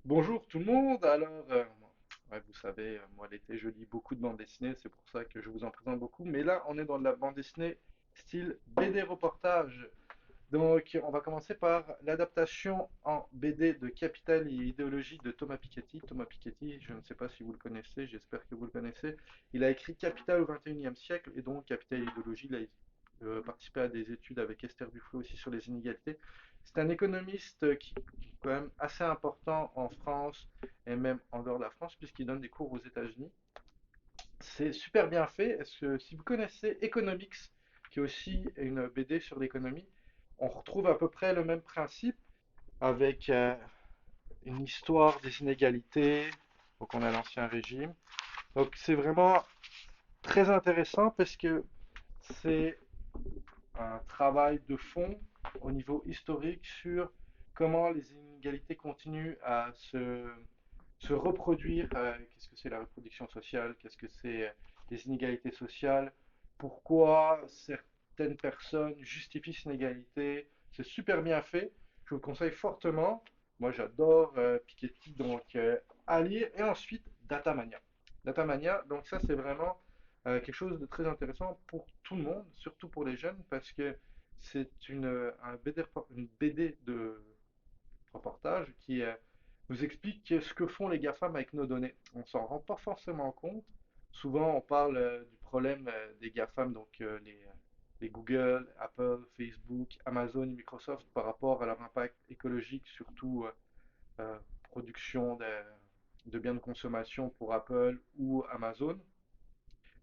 Bonjour tout le monde. Ouais, vous savez, moi l'été je lis beaucoup de bandes dessinées, c'est pour ça que je vous en présente beaucoup. Mais là, on est dans de la bande dessinée style BD reportage. Donc, on va commencer par l'adaptation en BD de Capital et idéologie de Thomas Piketty. Thomas Piketty, je ne sais pas si vous le connaissez, j'espère que vous le connaissez. Il a écrit Capital au XXIe siècle et donc Capital et idéologie. Il a participé à des études avec Esther Duflo aussi sur les inégalités. C'est un économiste qui est quand même assez important en France et même en dehors de la France puisqu'il donne des cours aux États-Unis. C'est super bien fait. Est-ce que si vous connaissez Economics, qui est aussi une BD sur l'économie, on retrouve à peu près le même principe avec une histoire des inégalités. Donc on a l'Ancien Régime. Donc c'est vraiment très intéressant parce que c'est un travail de fond au niveau historique sur comment les inégalités continuent à se reproduire. Qu'est-ce que c'est la reproduction sociale? Qu'est-ce que c'est les inégalités sociales? Pourquoi certaines personnes justifient ces inégalités? C'est super bien fait. Je vous le conseille fortement. Moi, j'adore Piketty, donc à lire. Et ensuite, Datamania. Datamania, donc ça, c'est vraiment quelque chose de très intéressant pour tout le monde, surtout pour les jeunes, parce que c'est une BD de reportage qui nous explique ce que font les GAFAM avec nos données. On s'en rend pas forcément compte. Souvent, on parle du problème des GAFAM, donc les Google, Apple, Facebook, Amazon et Microsoft par rapport à leur impact écologique, surtout production de biens de consommation pour Apple ou Amazon.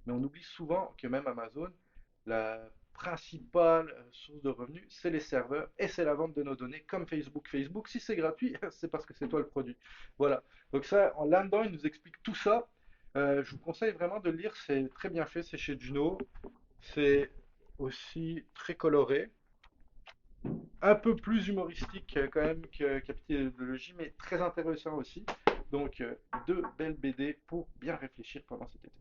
Mais on oublie souvent que même Amazon, la principale source de revenus, c'est les serveurs et c'est la vente de nos données comme Facebook. Facebook, si c'est gratuit, c'est parce que c'est toi le produit. Voilà. Donc ça, là-dedans, il nous explique tout ça. Je vous conseille vraiment de le lire, c'est très bien fait, c'est chez Juno. C'est aussi très coloré, un peu plus humoristique quand même que Capitaine Idéologie, mais très intéressant aussi. Donc, deux belles BD pour bien réfléchir pendant cet été.